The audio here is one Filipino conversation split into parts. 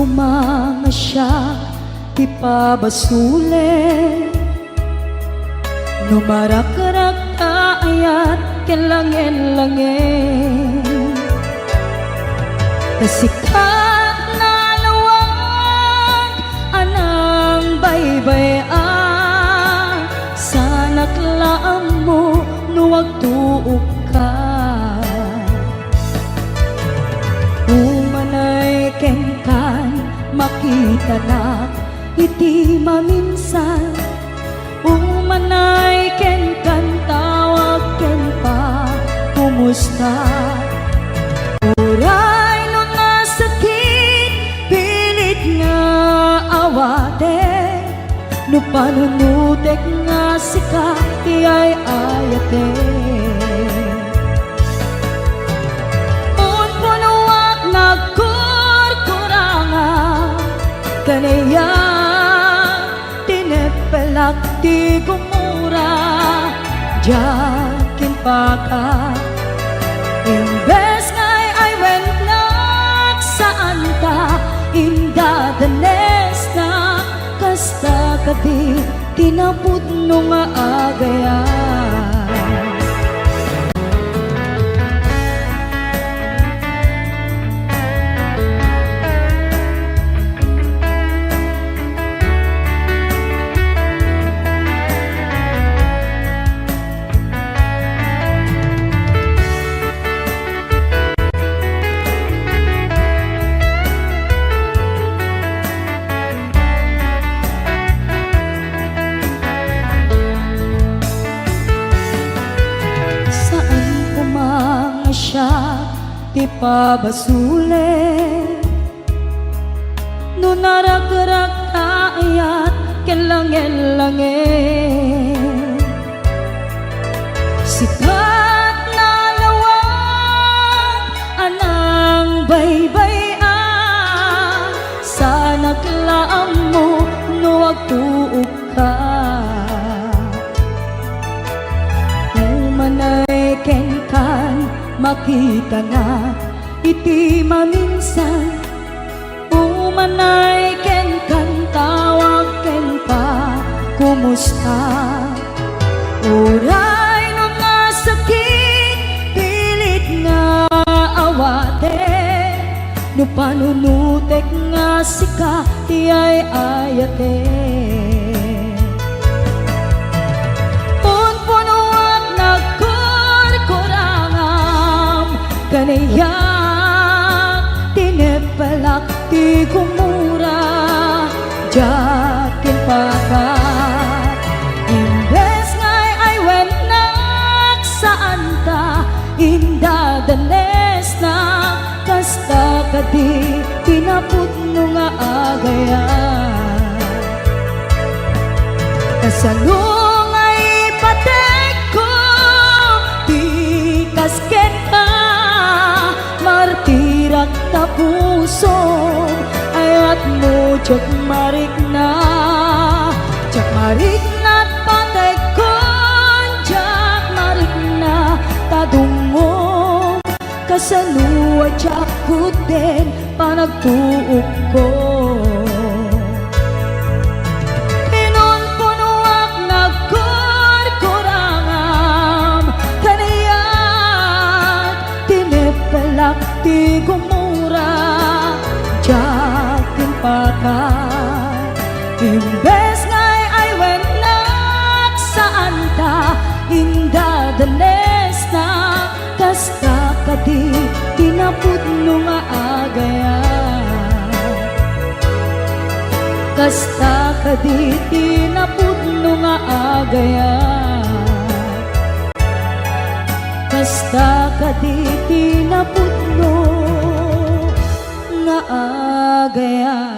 kumanga siya ti pabasule, numarak-rak ayat kelangin-langin, kasikat na lawag anang baybay-an, sanak laam mo nuwag tuok ka. Umanay kenkan makita na iti maminsan, umanay kenkan tawag ken pa kumusta. Uray no nasakit pilit nga awate, no panunutek nga sika iyay ayate. Unpunuak nagkurkuranga kanaya tinepelak ti gumura, jakin paka imbes ngay ay wennak saan ta indadanes na kasta kadi tinapudno nga agayan. Ti pabasule, no narag-rag ayat kelangin-langin, sikat na lawag anang baybay-an, sanak laam mo nuwag tuok ka. Umanay kenkan makita na iti maminsan, umanay ken kan tawag ken pa kumusta. Uray no nasakit pilit nga awate, no panunutek nga sika tiyay ayate. Unpunuak nagkurkurangam kanaya tinepelak ti gumura, jakin pakat imbes ngay ay wennak saan ta indadanes na kasta kadi tinapudno nga agayan. Kasalungay patek ko di kasket ka, martirak ta puso ayat mo jak marik na patay kon jak marik na tadungog kasaluwa jak kuden panagtuok ko. Pinunpunuak nagkurkurangam kanayat tinepelak ti gumura, jakin pakat imbes ngay ay wennak saan ta indadanes na kasta kadi tinapudno nga agayan. Kasta kadi tinapudno nga agayan, kasta kadi tinapudno nga agayan.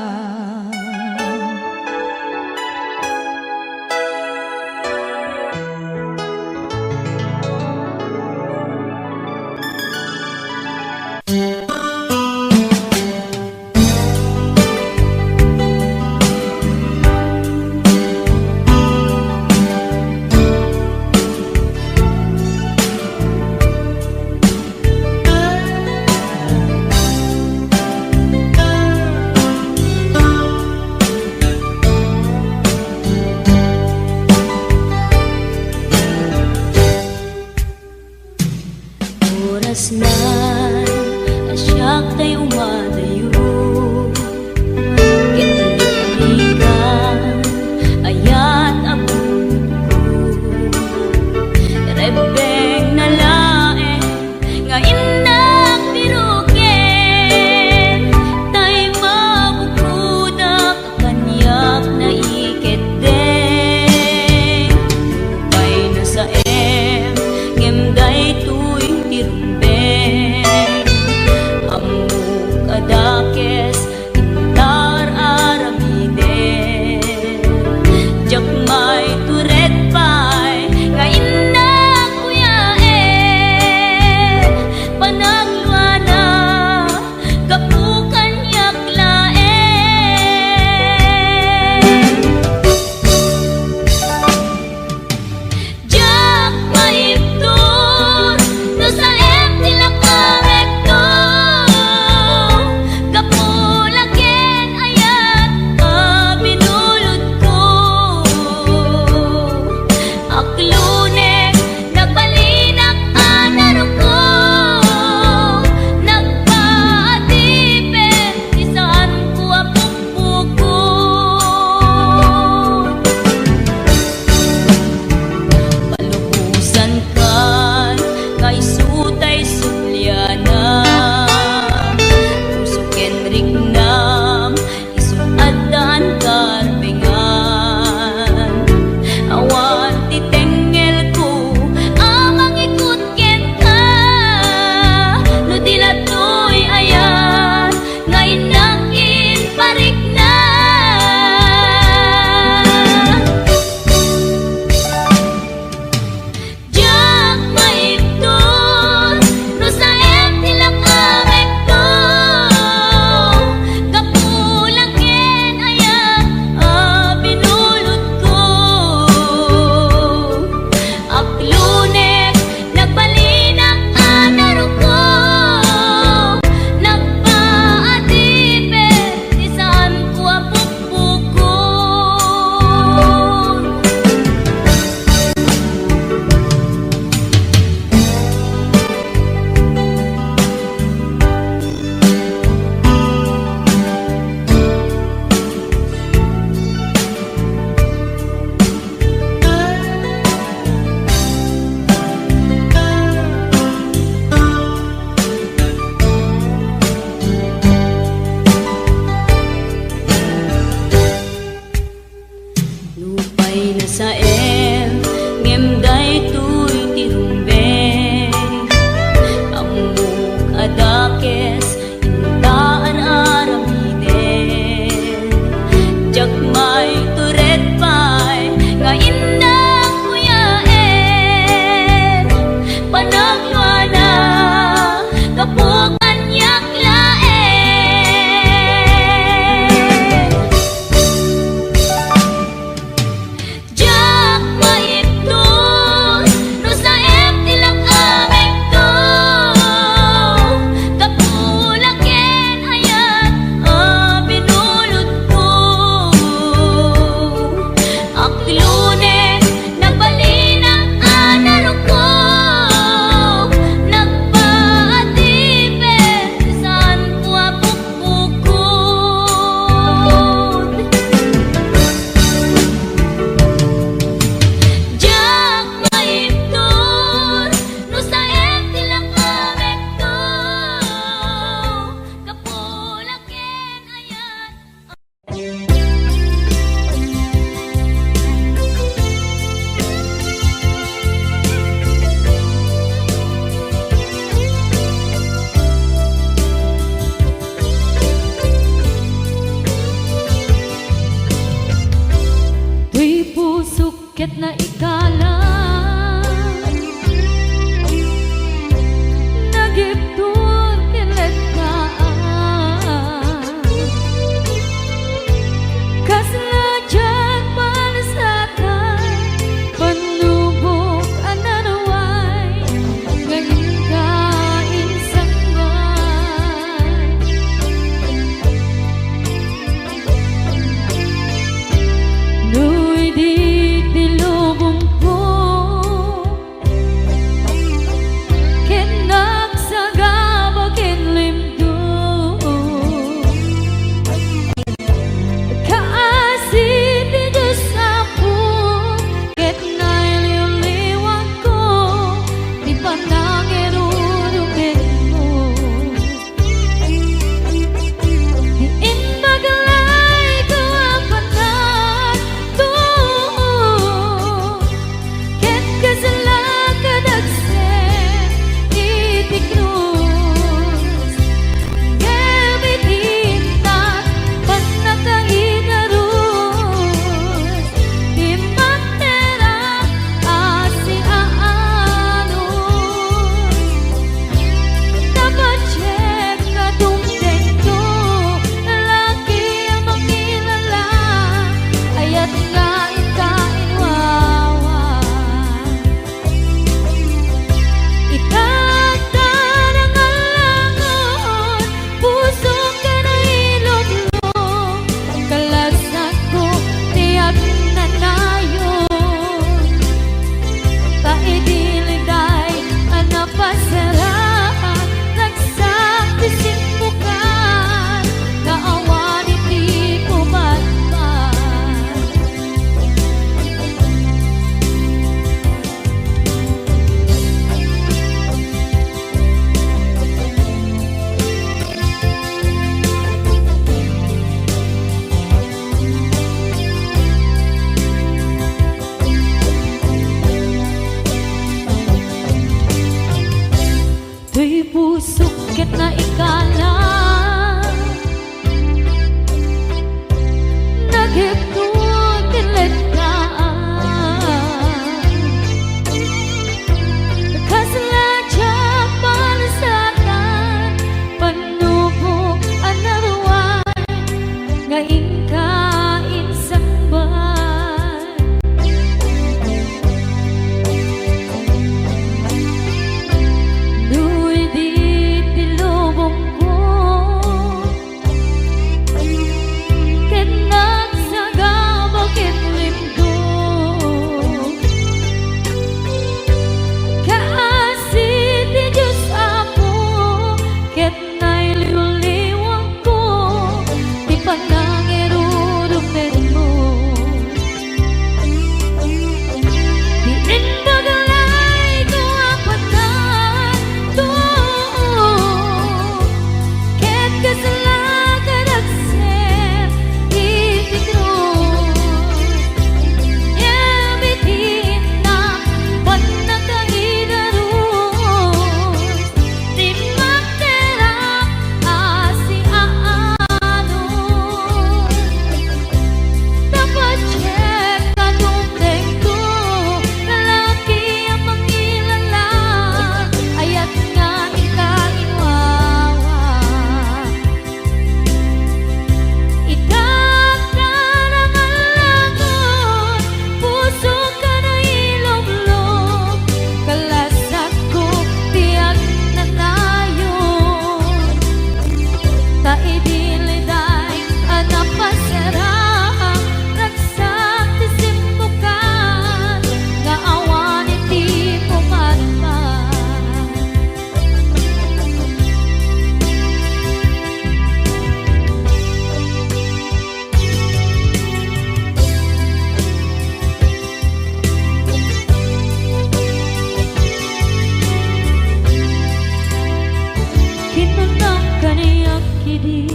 kidi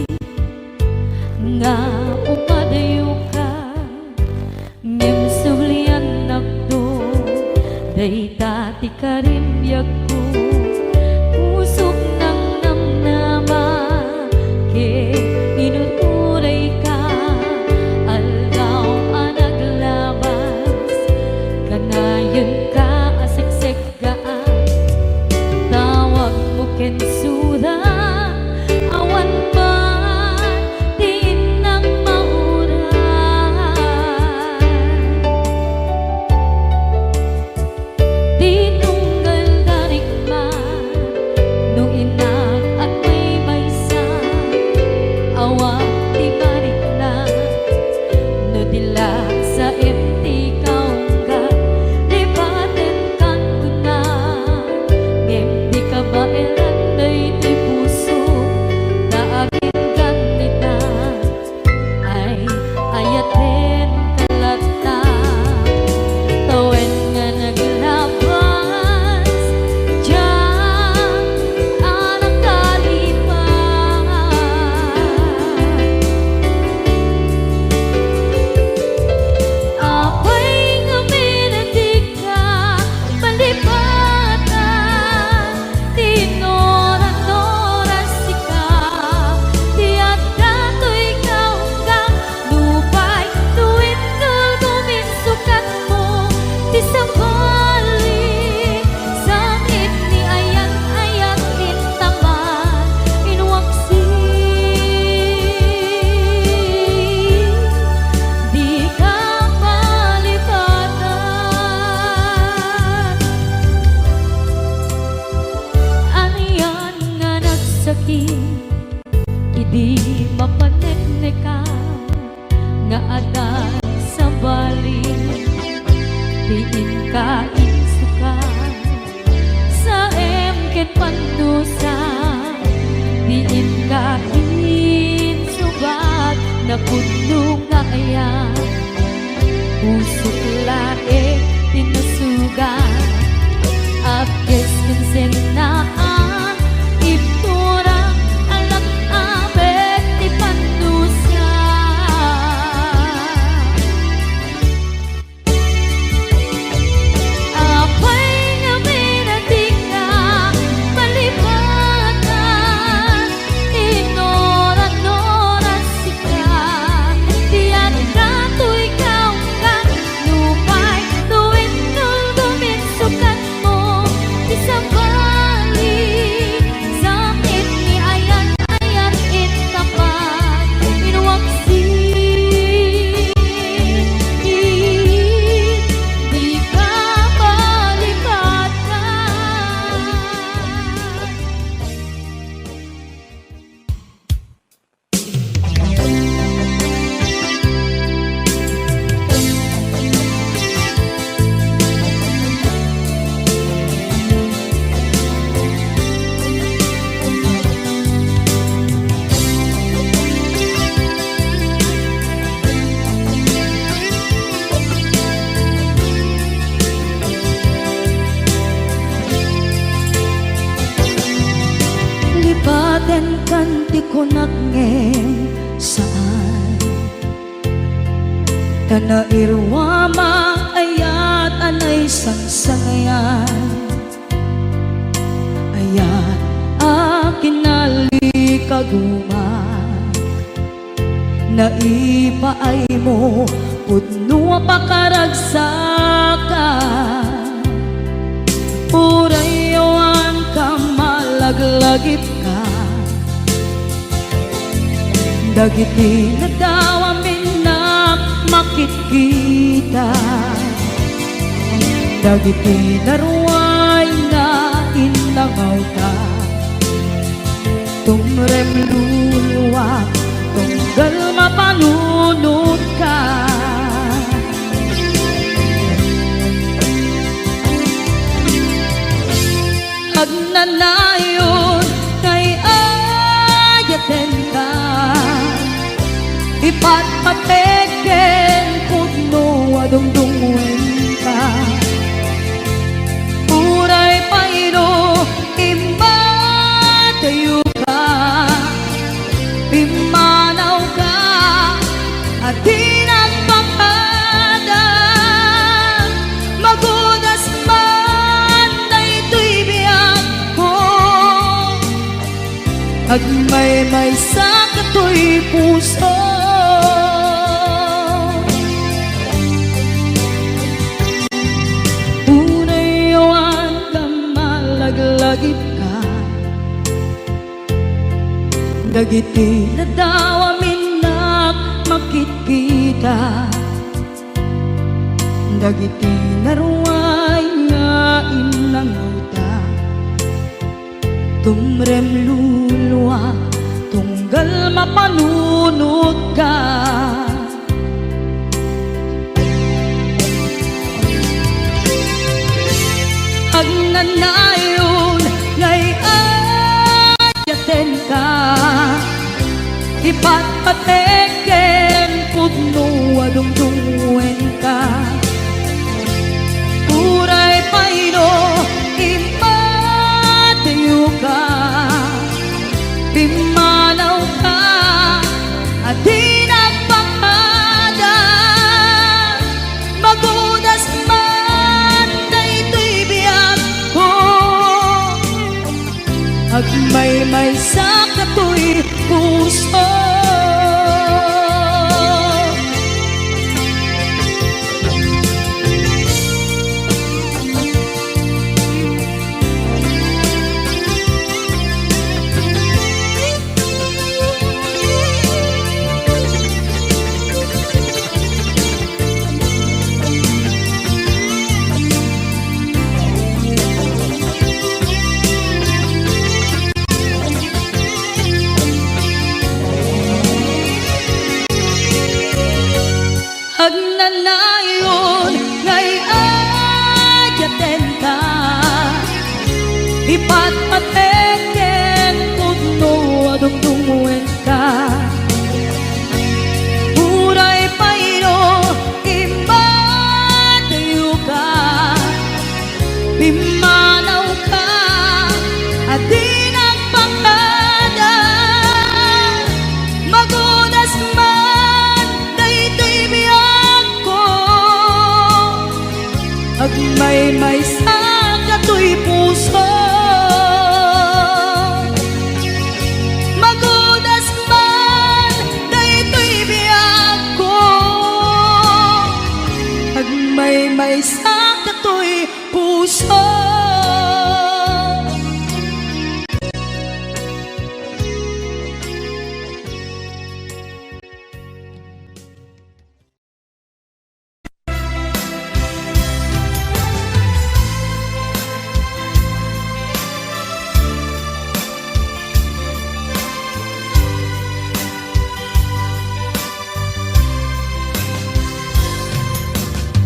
nga upadayo ka ngem sublian nakdo day tati ka rin yagko pusok ng namnama ke inuturay ka algaw anaglabas kanayon ka asiksik gaan tawag mo kensuda awan man din ng mauran tinunggal darik man nung inag at may maysa awang di barik na no dila sa empty kaungga lipaten kan kuna ngem di ka ba elan day ti puso daagin ganita ay ayaten kalata tawen nga naglabas diyan anak kalipan apay nga minatig ka palipatan tinoran-oras sika tiyak dato'y kaunggang lupay tuwid nulgumin sukat mo ti sambali samit ni ayan-ayan intaman inwaksi di ka palipatan aniyan nga nagsakit idi mapatekneka nga adan sa bali diin ka insuka sa emken pandusa diin ka insubat na puno nga ayan usok lae tinasugan apkes kinsenaan iturang alat abet ti panusa apay nga minating ka palipatan tinoran-oras sika tiyan dato'y kaunggan lupay tuwid nulgumin sukat mo ti sambali samit ni ayan-ayan intapan inwaksi di ka palipatan lipaten kan ti kunak ngem saan kana irwama ayat anay sangsangayan ayat akinali kaguma naipaay mo pudno pakaragsakan urayawan ka malaglagip ka dagiti nadawamin na makikita dagiti naruay na inlangaw ka tumrem luluwa tunggal mapanunod ka agnanayon kay ayaten ka ipatpateken pudno adungdungwen ka uray payro imba tayo ka Pagmaymay sa kato'y puso. Unay awan ka malaglagip ka, dagiti na daw aminak makikita, dagiti na ruway nga inangauta. Tumrem luluwa tunggal mapanunod ka. Agnanayon ngay ayaten ka, ipatpateken pudno adungdungwen ka. Uray payno imatayo ka, pimanaw ka at di nagpakada. Magudas man daytoy biyag ko, agmaymay sa kato'y puso. Agnanayon ngay ayaten ka, ipatpateken pudno adungdungwen ka. Uray payno imatayo ka, pimanaw ka at di nagpakada. Magudas man daytoy biyag ko, agmaymay sa kato'y puso. Magudas man daytoy biyag ko, agmaymay sa kato'y puso.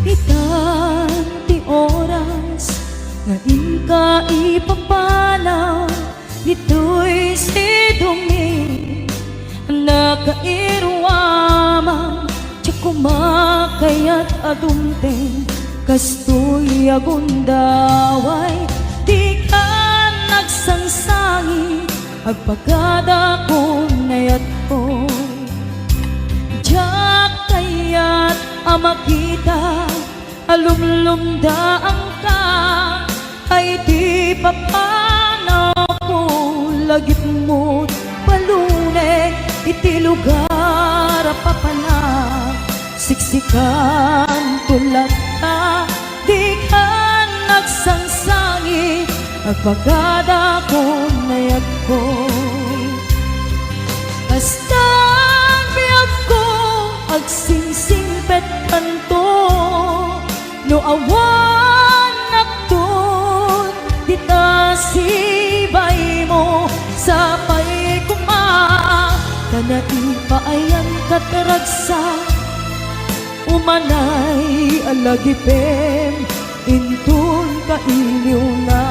Itanti oras nga inka ipapanaw, nito'y si Dumi nakairwamang tiyak kumakayat adumteng kastoy agundaway. Di ka nagsangsangi agpagada ko nayat ko, diyak kayat amakita alumlumdaang ka, ay di papanaw ko lagip mo't paluneg iti lugar papanak. Siksikan tulat ka, di ka nagsangsangi agpagada ko nayag ko. Basta biyag ko agsingsingpet kanto, no awan nagtun dita sibay mo sa pay kuma. Kanai paayan kataragsa umanay alagipem intun kailiw na.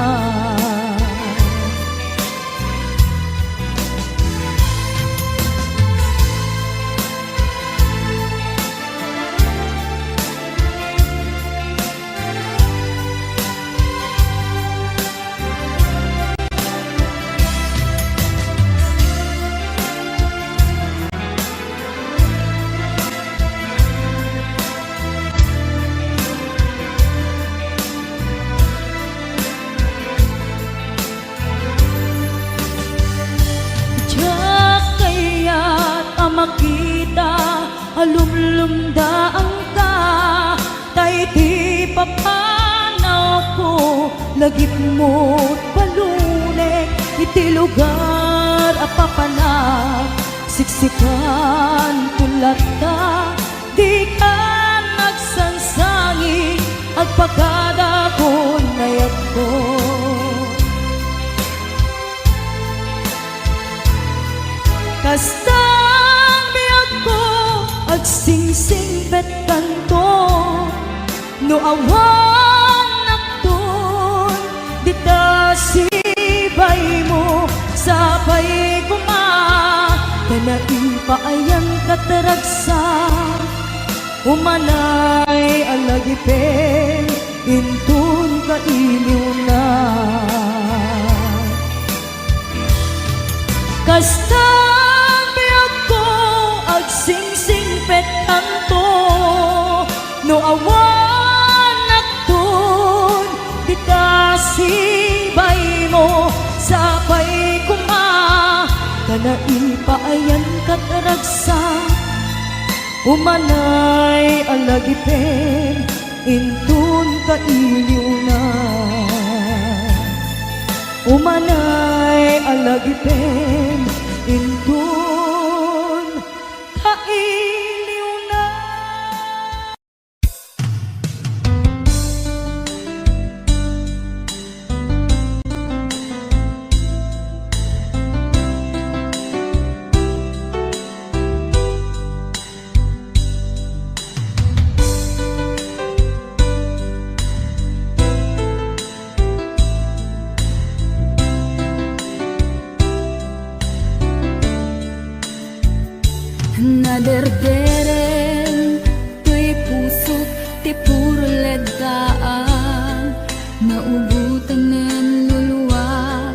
makita alumlumda ang ka tay ti papanaw ko lagip mo't palunek iti lugar apapanak siksikan tulat ta di ka nagsansangi at pagkada ko nayag ko kastang biyag ko at sing-sing bet kanto no awan nakton dita sibay mo sabay kuma kanain pa ayang kataragsa umanay alagipen intun ka iliw na kastang biyag ko ag sing-sing pet kanto no awan nakton dita sibay mo sabay kuma kanain pa ayan kataragsa umanay alagipen intun ka iliw na umanay alagipen intun ka iliw na Naderderen tuy pusok ti puro ledaan naubutan nen luluwak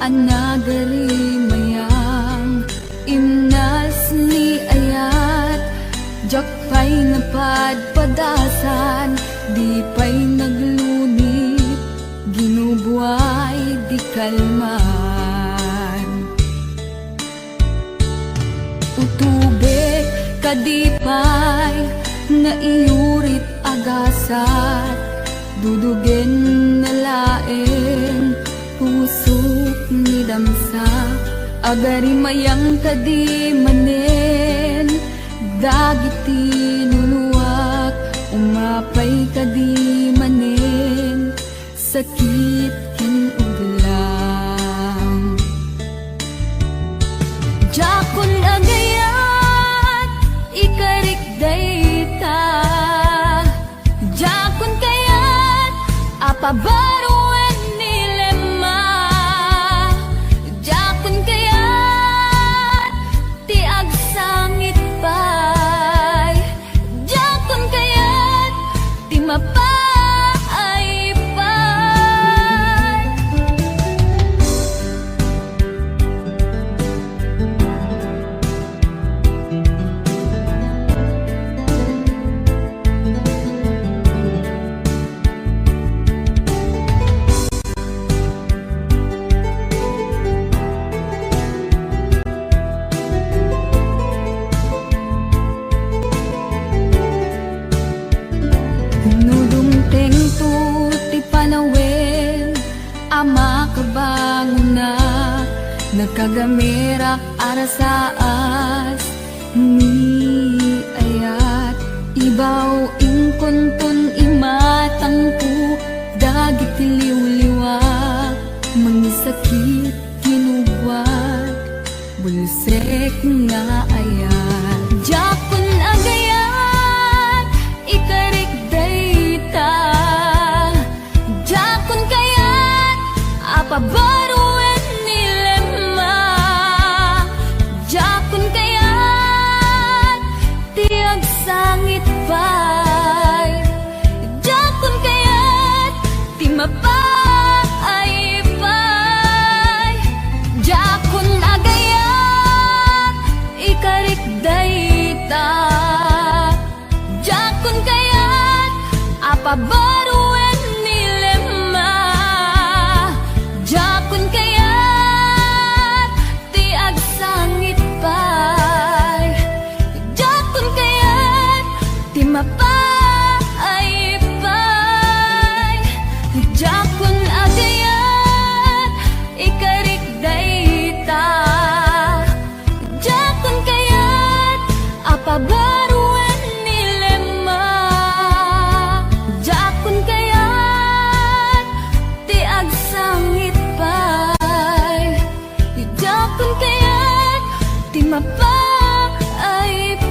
anagari mayang imnas ni ayat jakpay napadpadasan di pay naglunit ginubuay di kalman utubek kadipay na iurit agasat dudugen na laeng pusok ni damsa agari mayang kadi manen dagiti nuluwak umapay kadi manen sakit ken uglang jakon agayat ikarik dayta jakon kayat apabaruan nilema jakon kayat ti agsangit pay jakon kayat ti mapay pay nudumteng tu ti panawen ama kabanguna nakagamirak arasaas ni ayat ibaw ingkontun imatangku dagit liwliwak mangisakit kinubwat bulsek nga ayat jakon agayat ikarik dayta jakon kayat apabaruan nilema jakon kayat tiag sangit pay jakon kayat ti mapay pay jakon agayat ikarik day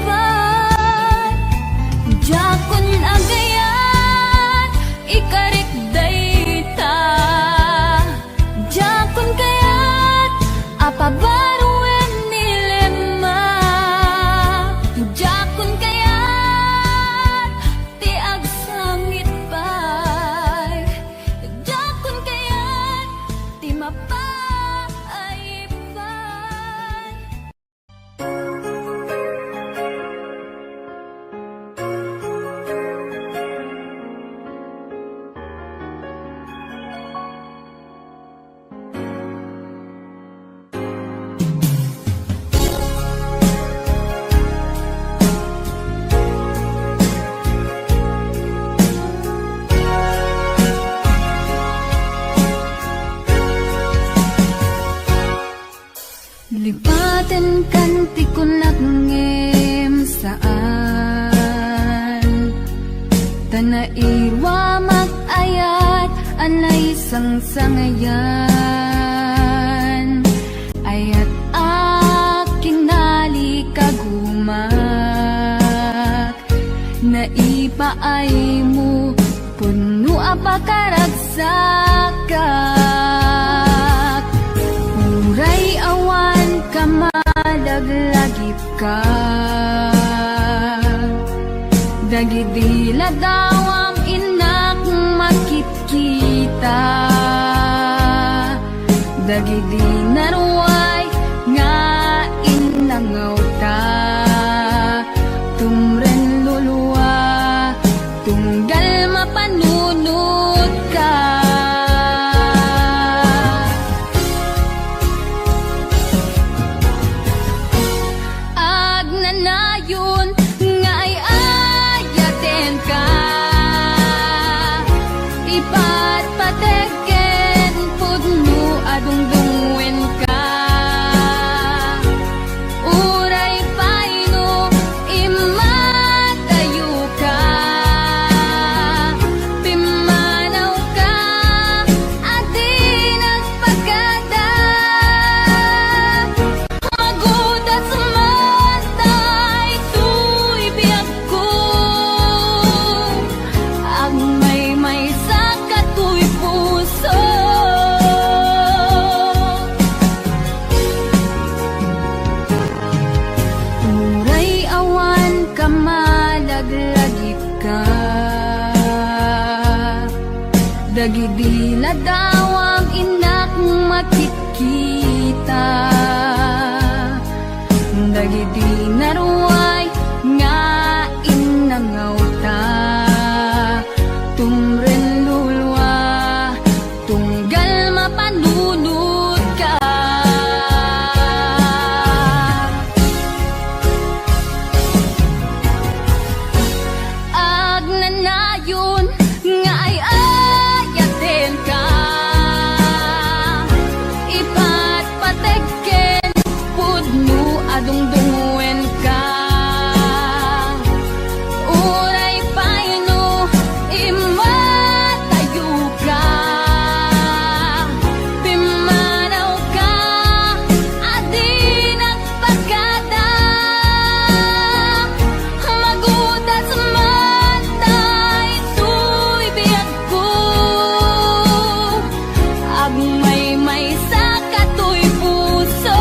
mapaipan. Jakon agayan, ikarik dayta. Jakon kayat, apabaruan nilema. Jakon kayat, ti agsangit pay. Jakon kayat, ti mapaipan. Lipatan kan ti kunakngem saan. Tanairwa mag-ayat, anay sangsangayan. Ayat aking nalikagumak. Naipaay mo, puno apakaragsakat. Uray awan ka malaglagip ka. Dagidila daw ang inak makikita. Dagidi naruay nga inangaw ta. Tumren luluwa, tunggal mapanunod ka. Agnanayon nga ay ayaten ka. Ipatpateken pudno adungdungwen ka. Uray paino imatayo ka. Pimanaw ka adi nagpagada. Magudas matay tuy biyak ko. Ang may saka tuy puso. Uray awan ka malaglagip ka. Dagidila daw ang inak makikita. Dagidi naruay nga inangaw ta. Tumren lulwa, tunggal mapanunod ka. Agnanayon nga ay ayaten ka. Ipatpateken pudno adungdungwen ka. Uray paino imatayo ka. Pimanaw ka adi nagpagada. Magudas matay tuy biyak ko. Agmay may saka tuy puso. Uray awan ka malaglagip ka. Dagidila daw ang inak makikita. Dagidi naruay nga inangaw ta. Tumren lulwa, tunggal mapanunod ka. Agnanayon nga ay ayaten ka. Ipatpateken pudno adungdungwen ka. Uray paino imatayo ka. Pimanaw ka adi nagpagada. Magudas matay tuy biyak ko. Agmay may saka tuy puso.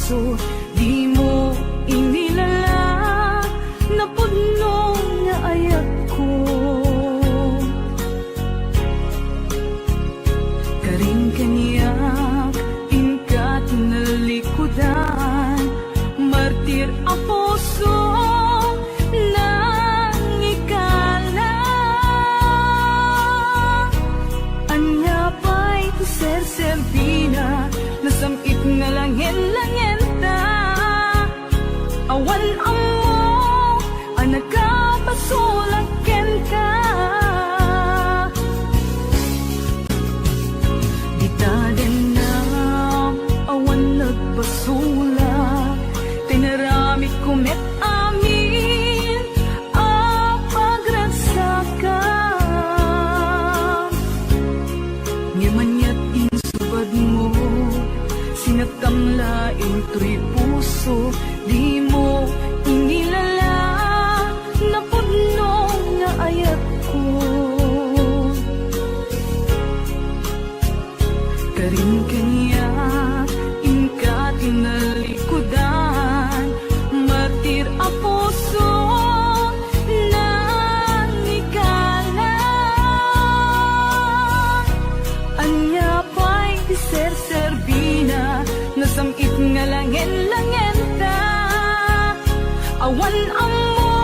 puso, di mo inilala na puno nga ayat ko. Karing kaniyak, ingkat nalikudan, martir ang puso nang ikala. Anya pa'y ser-serbina, nasamit nga langin-langin ta. Awan ang mo, anak ka, pasulagken ka. Di ta din na, awan nagbasula, tinarami kumit amin, ang pagragsakan. Ngimanyat insubad mo, sinatamlaing tuy puso, di mo inilala na puno nga ayat ko. Karing kanya, ingkat inalikudan, martir ang puso nang ikala. Anya pa'y ser-serbina, nasamit nga langin-langin ta. Awan ang mo,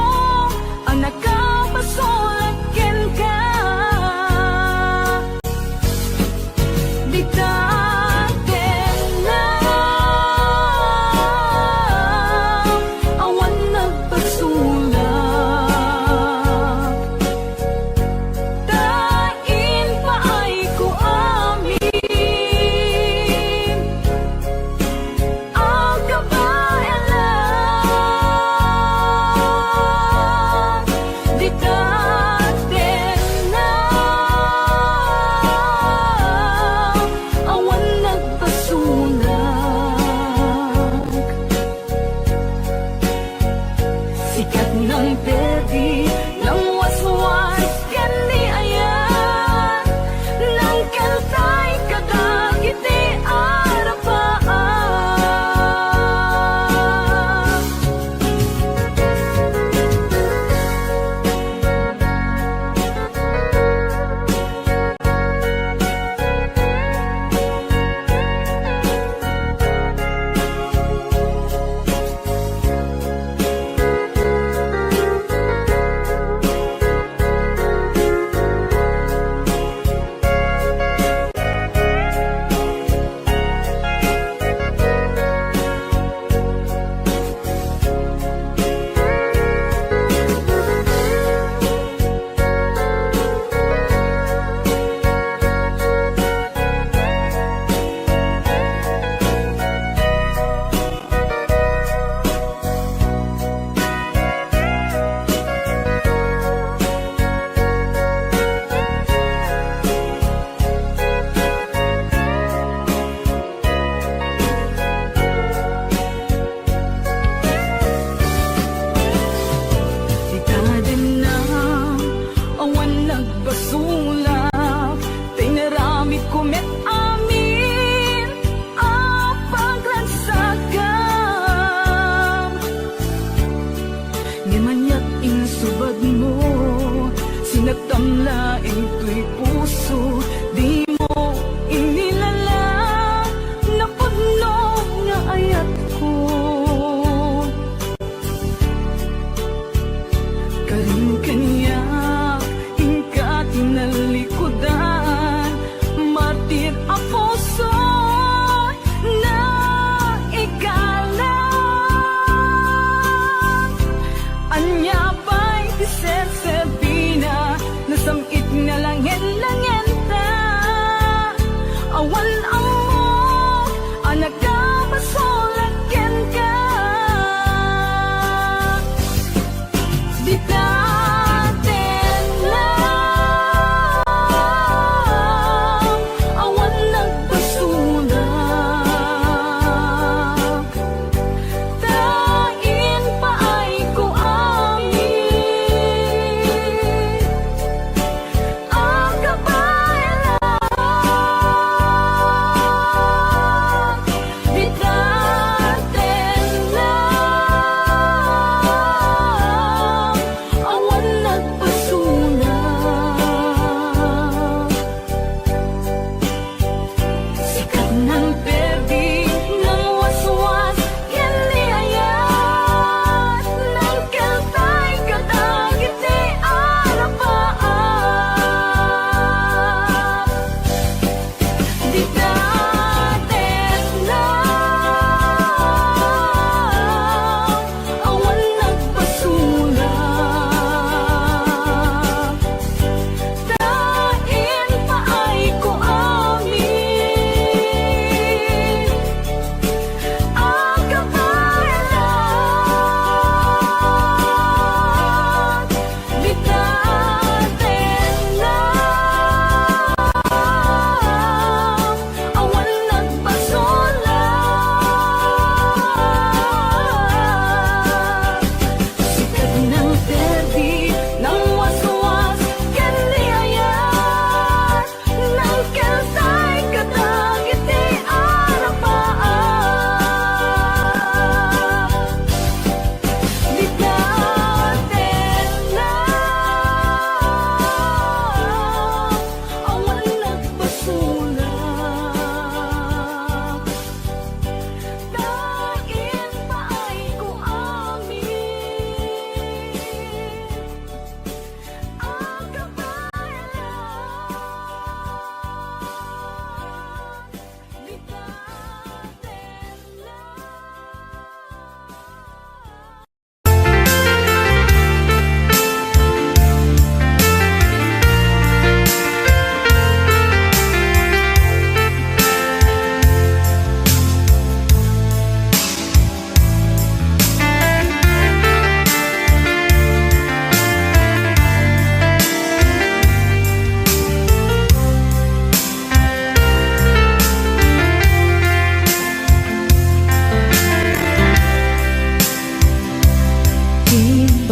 anak ka, pasulagken ka. Di ta din na, awan nagpasulag. Tain pa ay ko amin, ang kabayanan. Di ta din na, awan nagpasulag. Sikat ng pedi, ng waswas, kani ayan, ng kantay kadagiti arapaan. Di ta din na, awan nagbasulak, tinarami kumit amin, ang paglansagan. Ngimanyat insubad mo, sinatamlaing tuy puso, di mo inilala na puno nga ayat ko. Karing kanya, ingkat inalikudan, martir ang puso na ikala. Anya pa'y ser-serbina, nasamit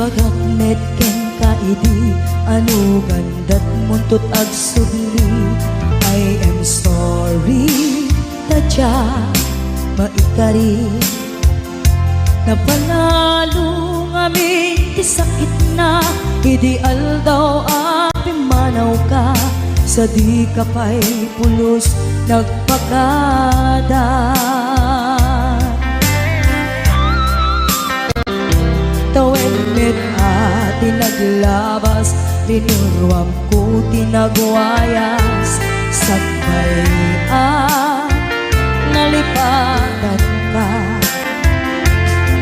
bagak metken ka idi anu gandat muntut ag subli. I am sorry tadya maikari napanalo ngamin ti sakit na ideal daw api manaw ka sa di ka pa'y pulos nagpakada. Tawid mit at naglabas tinuruam ko tinagwayas sakbay nalipatan ka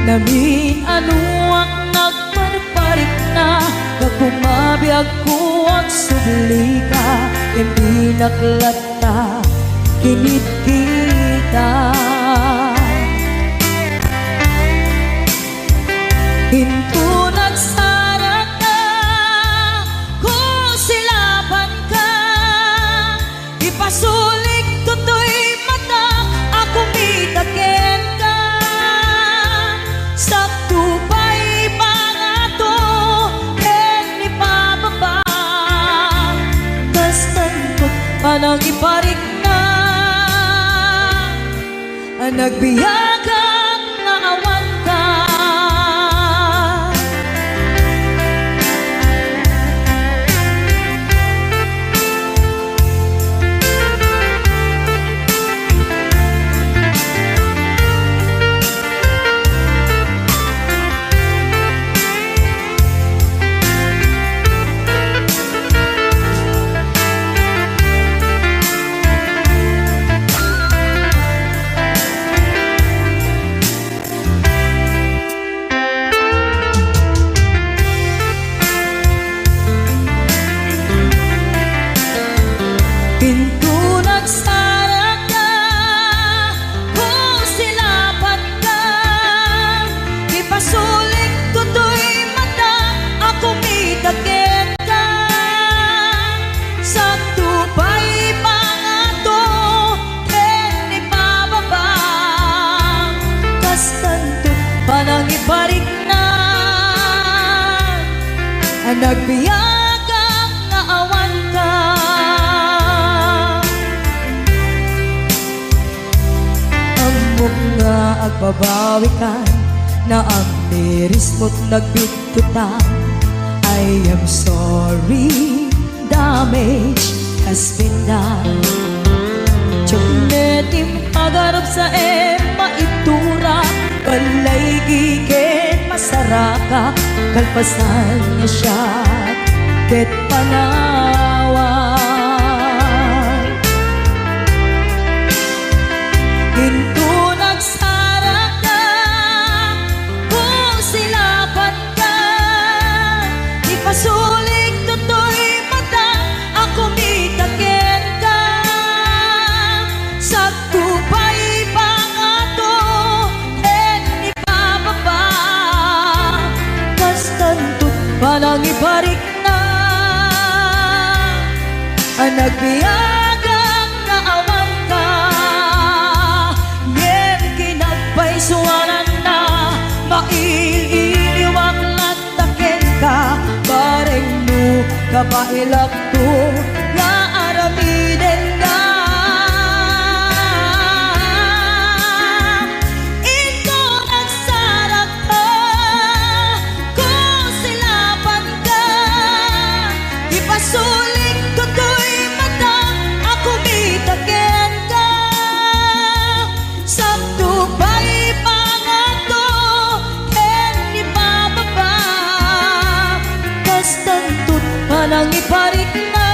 namin ano ang nagparparik na pagkumabiyag ko ang subli ka hindi naklata kinit kita. Hinto nagsarap na kung silaban ka ipasulik tutoy mata ako mitaken ka sakto pa'y pangato ken ipababa kastan ko panang iparik na nagbiyagang naawan ka. Pinto nagsara ka kung silaban ka ipasulik tutoy mata ako mitaken ka sakto pa'y pangato ken ipababa kastanto panang iparik na nagbiyagang naawan ka. Nga agbabawi ka na ang miris mo't nagbitutan. I am sorry, damage has been done. Tsunetim agarap sa maitura balay gigit masaraka kalpasan niya siya ket panawan. Hinto nagsara ka kung silaban ka ipasulik tutoy mata ako mitaken ka sakto pa'y pangato ken ipababa kastanto panang iparik na nagbiyagang naawan ka. Suwanan na maililiwag lataken ka bareng mo kapailak to nga aramiden ka. Ito nagsarap ka kung silaban ka ipasulik tutoy mata ako mitaken ka sakto pa'y panang iparik na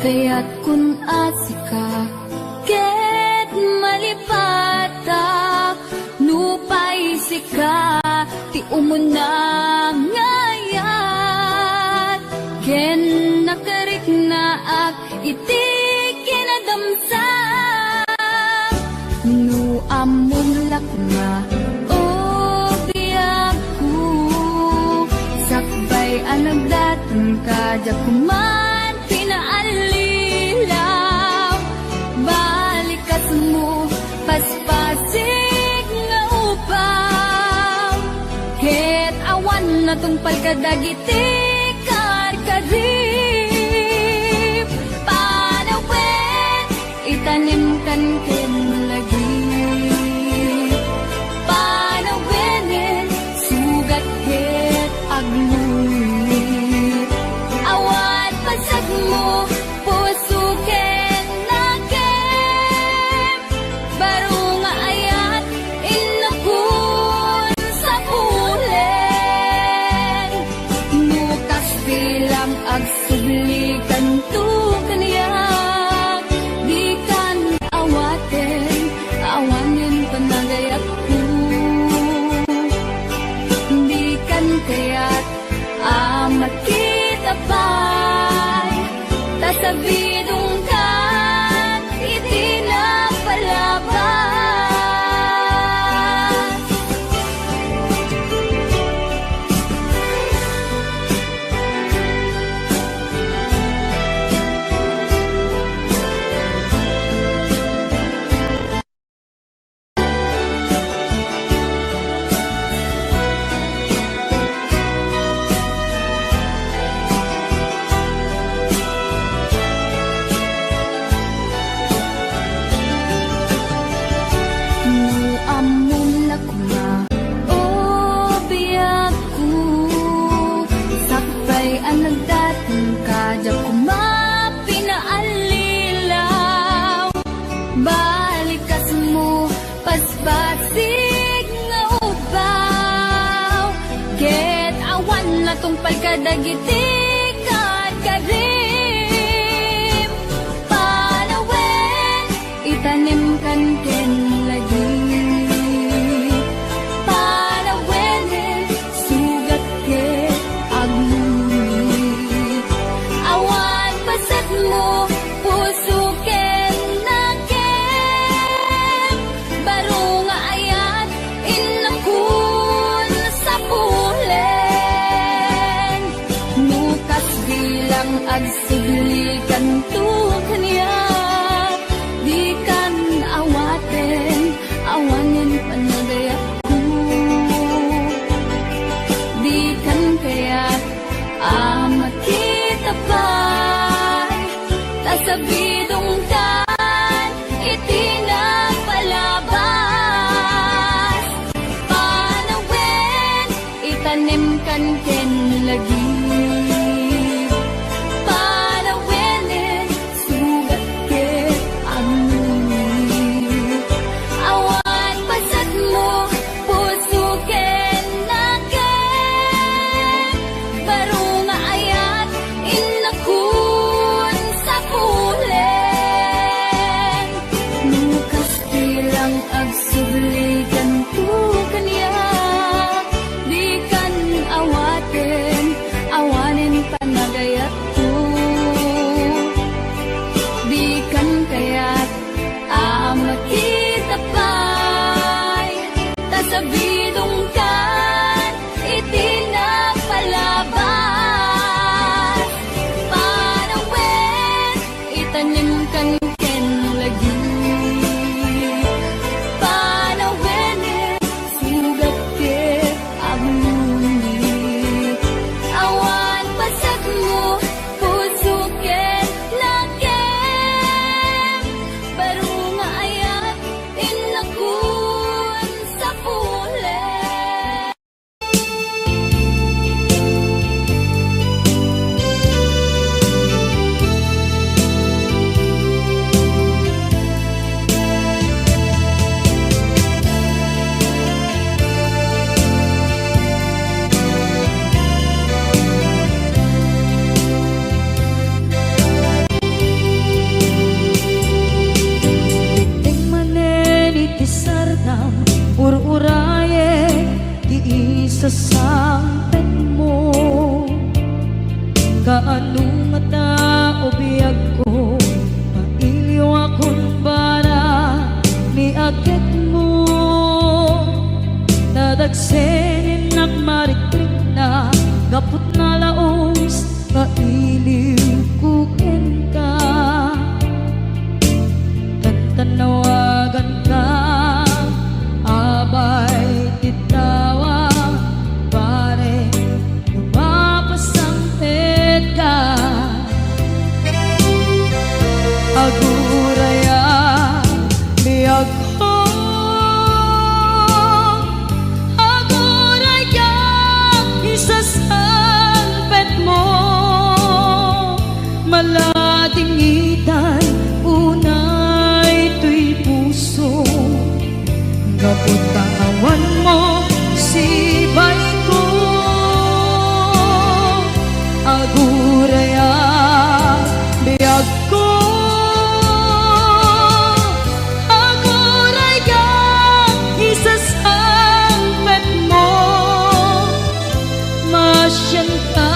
Kaya't kun asika ket malipata nupay sika ti umuna ngayat ken nakarik na ak iti kinadamsak nu amon lakna o biyak ko sakbay anagdatong kadya kuman pinaalilaw balikas mo paspasig nga upaw ket awan na tong pagkadagiti karkarip panawin itanim kan ken lagi panawin sugat ket agluit awat pasag mo puso ken nakem baro nga ayat inakun sa pulen nukas bilang agsublikan tu kaniyak di kan awaten awanin panagayat ko di kan kaya't amat kita pa'y tasabidong kan iti na palabas nu amon lakma o biyak ko sakbay anagdatong kadya kuma pinaalilaw balikas mo paspasig nga upaw ket awan na tong pagkadagiti karkarim panawin itanim kan ken lagi panawin sugat ket agluit awan pasat mo puso ken nakem baro nga ayat inakun sa pulen nukas bilang agsublikan tu kaniya di kan awaten Nadagsenin nagmarikrik na gapot na laos nga iliw kuken ka. Tantanawagan ka abay titawa pare mapasampit ka. Aguraya biyag ko, aguraya isasalpet mo. Maladingitan unay tuy puso, kaputawan mo sibay ko. Aguraya biyag ko, aguraya isasalpet mo. Masyan ka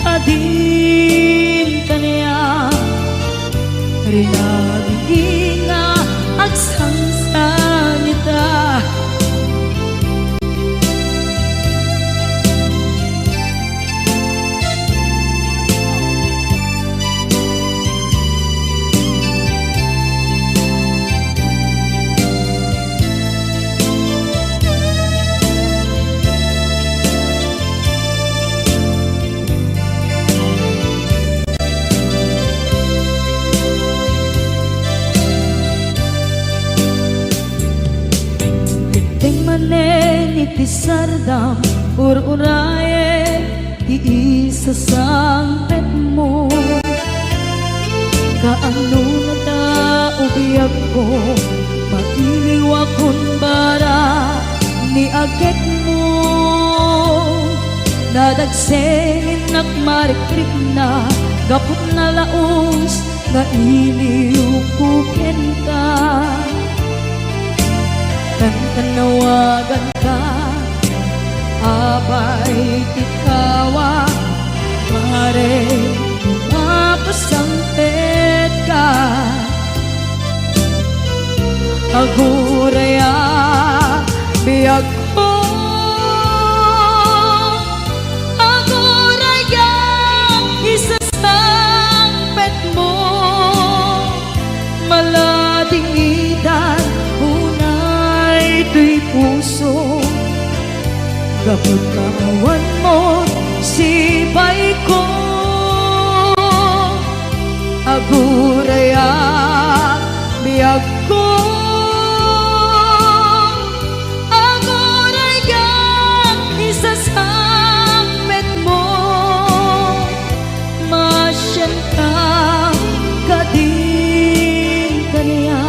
kadin kaniya rinagi nga agsangsangita. Iti sardam ur-uraye ti isasampet mo. Kaano na ta ubiyag ko mailiwa kun bara ni agek mo. Nadagsenin nagmarikrik na gapot na laos nga iliw kuken ka. Tanawagan ka abay titawa pare mapasampit ka. Aguraya biyag ko, aguraya isasampet mo. Maladingitan tuy puso, gapot kawan mo sibay ko. Aguraya biyag ko, aguraya isasampet mo. Masyan ka kadin kaniya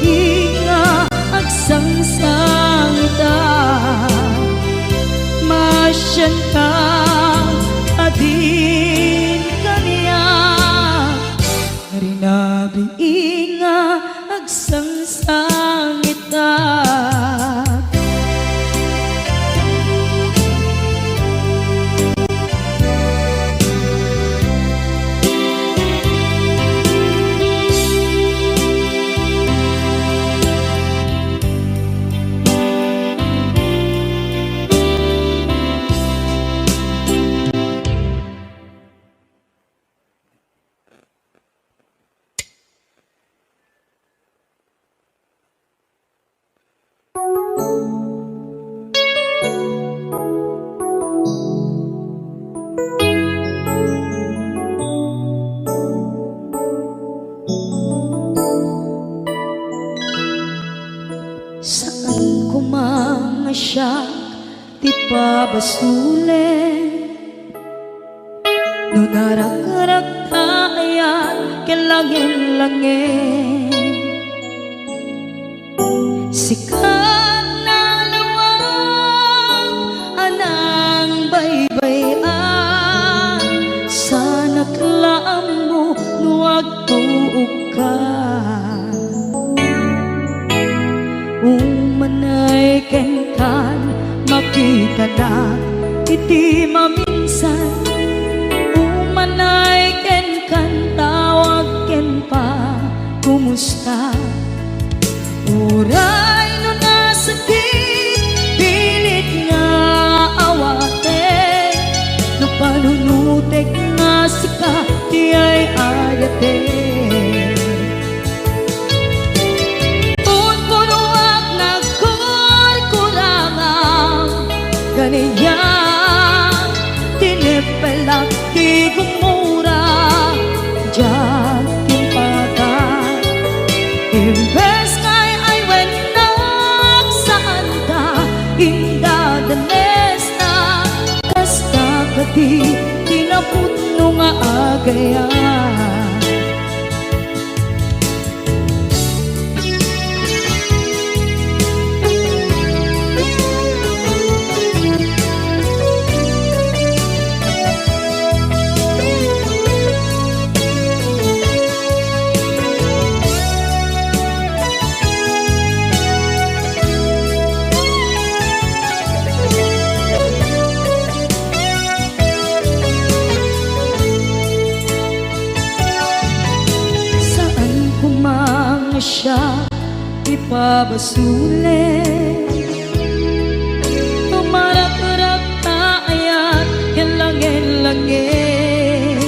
inga agsangsangita. Masyan ka adin kaniya rinabi inga agsangsangita. Saan ko mga siya ti pabasulen, no narak-arak tayan kelangin-langin. Sikat na lawag anang baybayan, sana klaam mo nuwag tuog ka. Umanay kenkan makita na iti maminsan. Umanay kenkan tawag ken pa kumusta. Uray no na kadi tinapudno nga agaya. Siya ipabasuli, tumarap-rap na ayat hilangin-langin,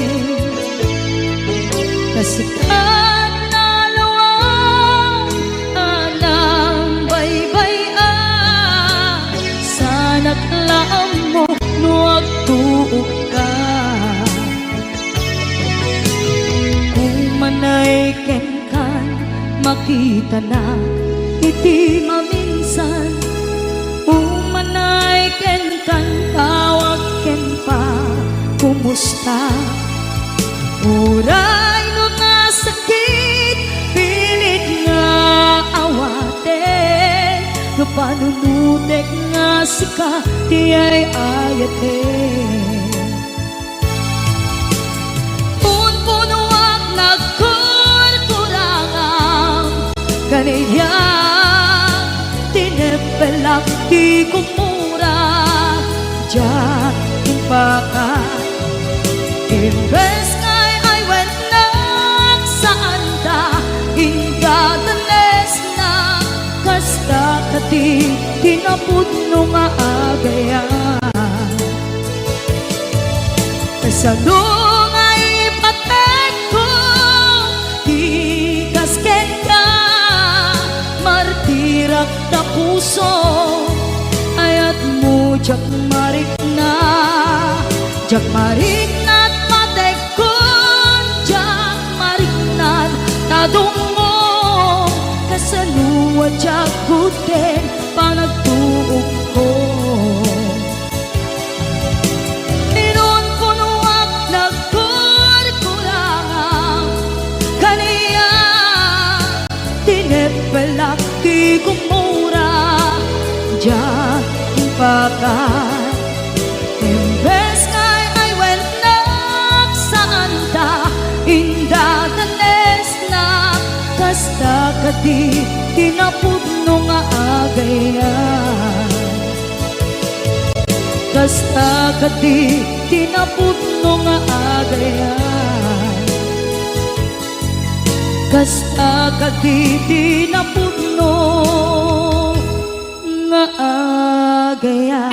kasikat na lawang anang baybay-an, sana't laam mo nuwag tuog ka, kung manay kenkan makita na iti maminsan, umanay ken kan tawag ken pa kumusta. Uray no nga sakit pilit nga awaten, no panunutek nga sika di ay ayaten. Punpunuak kaniya tinepelak di kumura, diyan impaka imbes ngay ay wenak saan ta ingadanes na kasta kati tinapudno nga agaya. Kasano nga ipatek ko di kasken ka martirak na puso ayat mo jak marik na at matekon jak marik na tadong mo kasaluwa jak kuten panagtuog ko. Inon punuak nagkurkurangan kaniya tinepelak di kumura, diyan impakan imbes ngay ay wenak saan ta indadanes na kasta kadi tinapudno nga agaya. Kasta kadi tinapudno nga agaya. Kasta kadi tinapudno nga agaya.